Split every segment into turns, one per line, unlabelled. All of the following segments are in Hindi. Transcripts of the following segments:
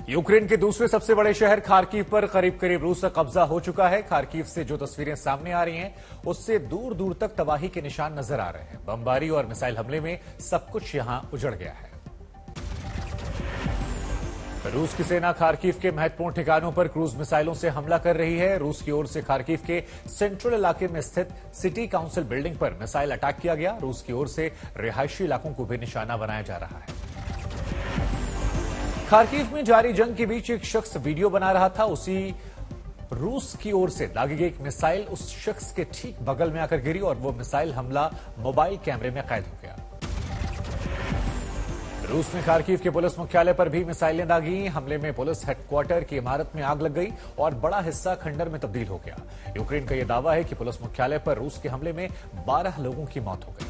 यूक्रेन के दूसरे सबसे बड़े शहर खार्किव पर करीब करीब रूस का कब्जा हो चुका है। खार्किव से जो तस्वीरें सामने आ रही हैं, उससे दूर दूर तक तबाही के निशान नजर आ रहे हैं। बमबारी और मिसाइल हमले में सब कुछ यहां उजड़ गया है। रूस की सेना खार्किव के महत्वपूर्ण ठिकानों पर क्रूज मिसाइलों से हमला कर रही है। रूस की ओर से खार्किव के सेंट्रल इलाके में स्थित सिटी काउंसिल बिल्डिंग पर मिसाइल अटैक किया गया। रूस की ओर से रिहायशी इलाकों को भी निशाना बनाया जा रहा है। खार्किव में जारी जंग के बीच एक शख्स वीडियो बना रहा था। उसी रूस की ओर से दागी गई एक मिसाइल उस शख्स के ठीक बगल में आकर गिरी और वो मिसाइल हमला मोबाइल कैमरे में कैद हो गया। रूस ने खार्किव के पुलिस मुख्यालय पर भी मिसाइलें दागी। हमले में पुलिस हेडक्वार्टर की इमारत में आग लग गई और बड़ा हिस्सा खंडर में तब्दील हो गया। यूक्रेन का यह दावा है कि पुलिस मुख्यालय पर रूस के हमले में 12 लोगों की मौत हो गई।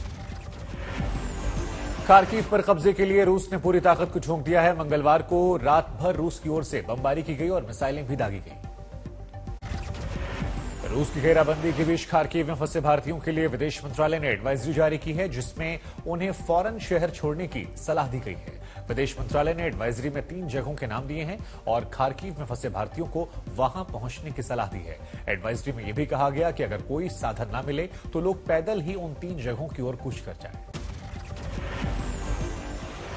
खार्किव पर कब्जे के लिए रूस ने पूरी ताकत को झोंक दिया है। मंगलवार को रात भर रूस की ओर से बमबारी की गई और मिसाइलें भी दागी गई। रूस की घेराबंदी के बीच खार्किव में फंसे भारतीयों के लिए विदेश मंत्रालय ने एडवाइजरी जारी की है, जिसमें उन्हें फौरन शहर छोड़ने की सलाह दी गई है। विदेश मंत्रालय ने एडवाइजरी में 3 जगहों के नाम दिए हैं और खार्किव में फंसे भारतीयों को वहां पहुंचने की सलाह दी है। एडवाइजरी में यह भी कहा गया कि अगर कोई साधन न मिले तो लोग पैदल ही उन 3 जगहों की ओर कूच कर जाएं।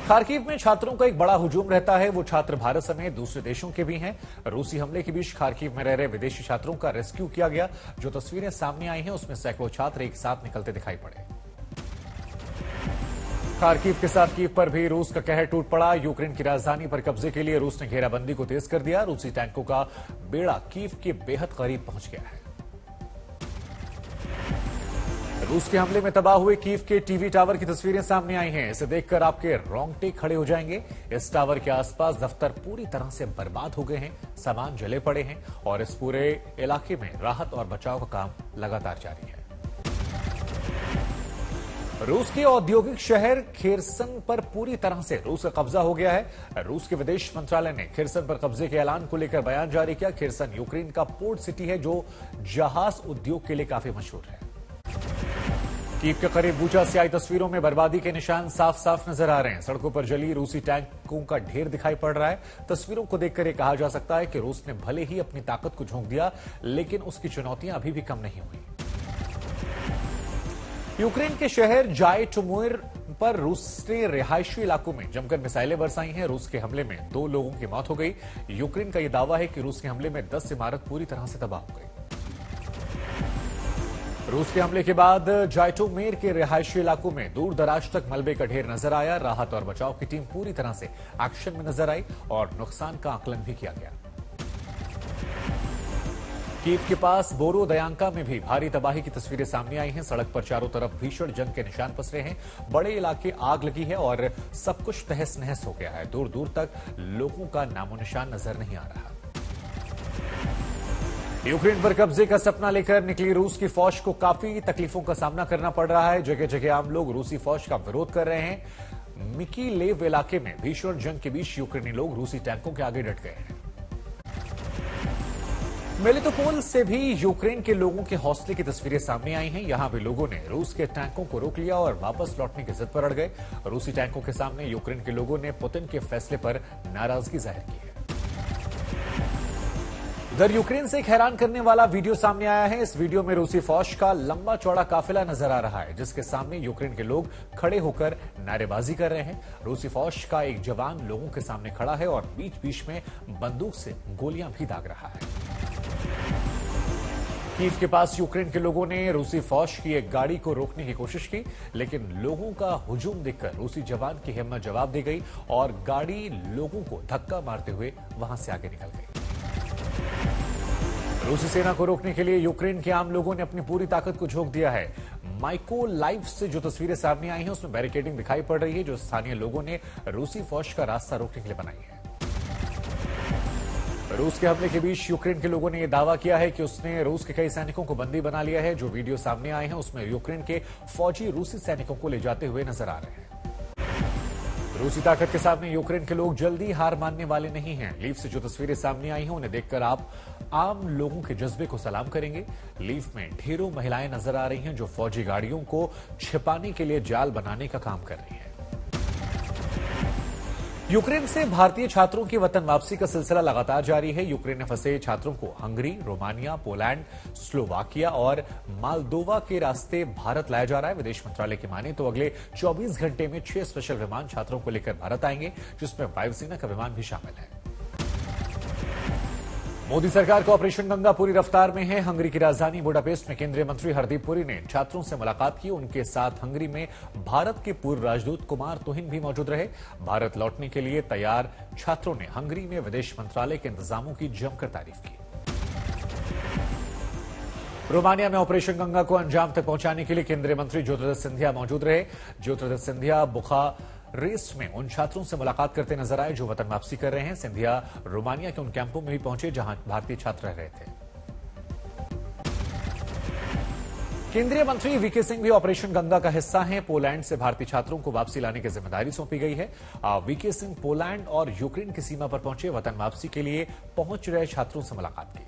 खार्किव में छात्रों का एक बड़ा हुजूम रहता है। वो छात्र भारत समेत दूसरे देशों के भी हैं। रूसी हमले के बीच खार्किव में रह रहे विदेशी छात्रों का रेस्क्यू किया गया। जो तस्वीरें सामने आई हैं, उसमें सैकड़ों छात्र एक साथ निकलते दिखाई पड़े। खार्किव के साथ कीव पर भी रूस का कहर टूट पड़ा। यूक्रेन की राजधानी पर कब्जे के लिए रूस ने घेराबंदी को तेज कर दिया। रूसी टैंकों का बेड़ा कीव के बेहद करीब पहुंच गया है। रूस के हमले में तबाह हुए कीव के टीवी टावर की तस्वीरें सामने आई हैं। इसे देखकर आपके रोंगटे खड़े हो जाएंगे। इस टावर के आसपास दफ्तर पूरी तरह से बर्बाद हो गए हैं, सामान जले पड़े हैं और इस पूरे इलाके में राहत और बचाव का काम लगातार जारी है। रूस के औद्योगिक शहर खेरसन पर पूरी तरह से रूस का कब्जा हो गया है। रूस के विदेश मंत्रालय ने खेरसन पर कब्जे के ऐलान को लेकर बयान जारी किया। खेरसन यूक्रेन का पोर्ट सिटी है, जो जहाज उद्योग के लिए काफी मशहूर है। कीव के करीब बूचा से आई तस्वीरों में बर्बादी के निशान साफ साफ नजर आ रहे हैं। सड़कों पर जली रूसी टैंकों का ढेर दिखाई पड़ रहा है। तस्वीरों को देखकर यह कहा जा सकता है कि रूस ने भले ही अपनी ताकत को झोंक दिया, लेकिन उसकी चुनौतियां अभी भी कम नहीं हुई। यूक्रेन के शहर जाइटोमिर पर रूसी रिहायशी इलाकों में जमकर मिसाइलें बरसाई हैं। रूस के हमले में 2 लोगों की मौत हो गई। यूक्रेन का यह दावा है कि रूस के हमले में 10 इमारत पूरी तरह से तबाह हो गई। रूस के हमले के बाद जाइटोमिर के रिहायशी इलाकों में दूर दराज तक मलबे का ढेर नजर आया। राहत और बचाव की टीम पूरी तरह से एक्शन में नजर आई और नुकसान का आकलन भी किया गया। कीव के पास बोरोदयांका में भी भारी तबाही की तस्वीरें सामने आई हैं। सड़क पर चारों तरफ भीषण जंग के निशान पसरे हैं। बड़े इलाके आग लगी है और सब कुछ तहस नहस हो गया है। दूर दूर तक लोगों का नामो निशान नजर नहीं आ रहा। यूक्रेन पर कब्जे का सपना लेकर निकली रूस की फौज को काफी तकलीफों का सामना करना पड़ रहा है। जगह जगह आम लोग रूसी फौज का विरोध कर रहे हैं। मिकीलेव इलाके में भीषण जंग के बीच यूक्रेनी लोग रूसी टैंकों के आगे डट गए हैं। मेलिटोपोल से भी यूक्रेन के लोगों के हौसले की तस्वीरें सामने आई हैं। यहां भी लोगों ने रूस के टैंकों को रोक लिया और वापस लौटने की जिद पर अड़ गए। रूसी टैंकों के सामने यूक्रेन के लोगों ने पुतिन के फैसले पर नाराजगी जाहिर की है। उधर यूक्रेन से एक हैरान करने वाला वीडियो सामने आया है। इस वीडियो में रूसी फौज का लंबा चौड़ा काफिला नजर आ रहा है, जिसके सामने यूक्रेन के लोग खड़े होकर नारेबाजी कर रहे हैं। रूसी फौज का एक जवान लोगों के सामने खड़ा है और बीच बीच में बंदूक से गोलियां भी दाग रहा है। कीव के पास यूक्रेन के लोगों ने रूसी फौज की एक गाड़ी को रोकने की कोशिश की, लेकिन लोगों का हुजूम देखकर रूसी जवान की हिम्मत जवाब दे गई और गाड़ी लोगों को धक्का मारते हुए वहां से आगे निकल गई। रूसी सेना को रोकने के लिए यूक्रेन के आम लोगों ने अपनी पूरी ताकत को झोंक दिया है। माइकोलाइव से जो तस्वीरें सामने आई हैं, उसमें बैरिकेडिंग दिखाई पड़ रही है, जो स्थानीय लोगों ने रूसी फौज का रास्ता रोकने के लिए बनाई है। रूस के हमले के बीच यूक्रेन के लोगों ने यह दावा किया है कि उसने रूस के कई सैनिकों को बंदी बना लिया है। जो वीडियो सामने आए हैं, उसमें यूक्रेन के फौजी रूसी सैनिकों को ले जाते हुए नजर आ रहे हैं। रूसी ताकत के सामने यूक्रेन के लोग जल्दी हार मानने वाले नहीं हैं। लीव से जो तस्वीरें सामने आई हैं, उन्हें देखकर आप आम लोगों के जज्बे को सलाम करेंगे। लीव में ढेरों महिलाएं नजर आ रही हैं, जो फौजी गाड़ियों को छिपाने के लिए जाल बनाने का काम कर रही हैं। यूक्रेन से भारतीय छात्रों की वतन वापसी का सिलसिला लगातार जारी है। यूक्रेन में फंसे छात्रों को हंगरी, रोमानिया, पोलैंड, स्लोवाकिया और मालदोवा के रास्ते भारत लाया जा रहा है। विदेश मंत्रालय की माने तो अगले 24 घंटे में 6 स्पेशल विमान छात्रों को लेकर भारत आएंगे, जिसमें वायुसेना का विमान भी शामिल है। मोदी सरकार का ऑपरेशन गंगा पूरी रफ्तार में है। हंगरी की राजधानी बुडापेस्ट में केंद्रीय मंत्री हरदीप पुरी ने छात्रों से मुलाकात की। उनके साथ हंगरी में भारत के पूर्व राजदूत कुमार तुहिन भी मौजूद रहे। भारत लौटने के लिए तैयार छात्रों ने हंगरी में विदेश मंत्रालय के इंतजामों की जमकर तारीफ की। रोमानिया में ऑपरेशन गंगा को अंजाम तक पहुंचाने के लिए केंद्रीय मंत्री ज्योतिरादित्य सिंधिया मौजूद रहे। ज्योतिरादित्य सिंधिया बुखारेस्ट में उन छात्रों से मुलाकात करते नजर आए जो वतन वापसी कर रहे हैं। सिंधिया रोमानिया के उन कैंपों में भी पहुंचे जहां भारतीय छात्र रह रहे थे। केंद्रीय मंत्री वीके सिंह भी ऑपरेशन गंगा का हिस्सा हैं। पोलैंड से भारतीय छात्रों को वापसी लाने की जिम्मेदारी सौंपी गई है। वीके सिंह पोलैंड और यूक्रेन की सीमा पर पहुंचे, वतन वापसी के लिए पहुंच रहे छात्रों से मुलाकात की।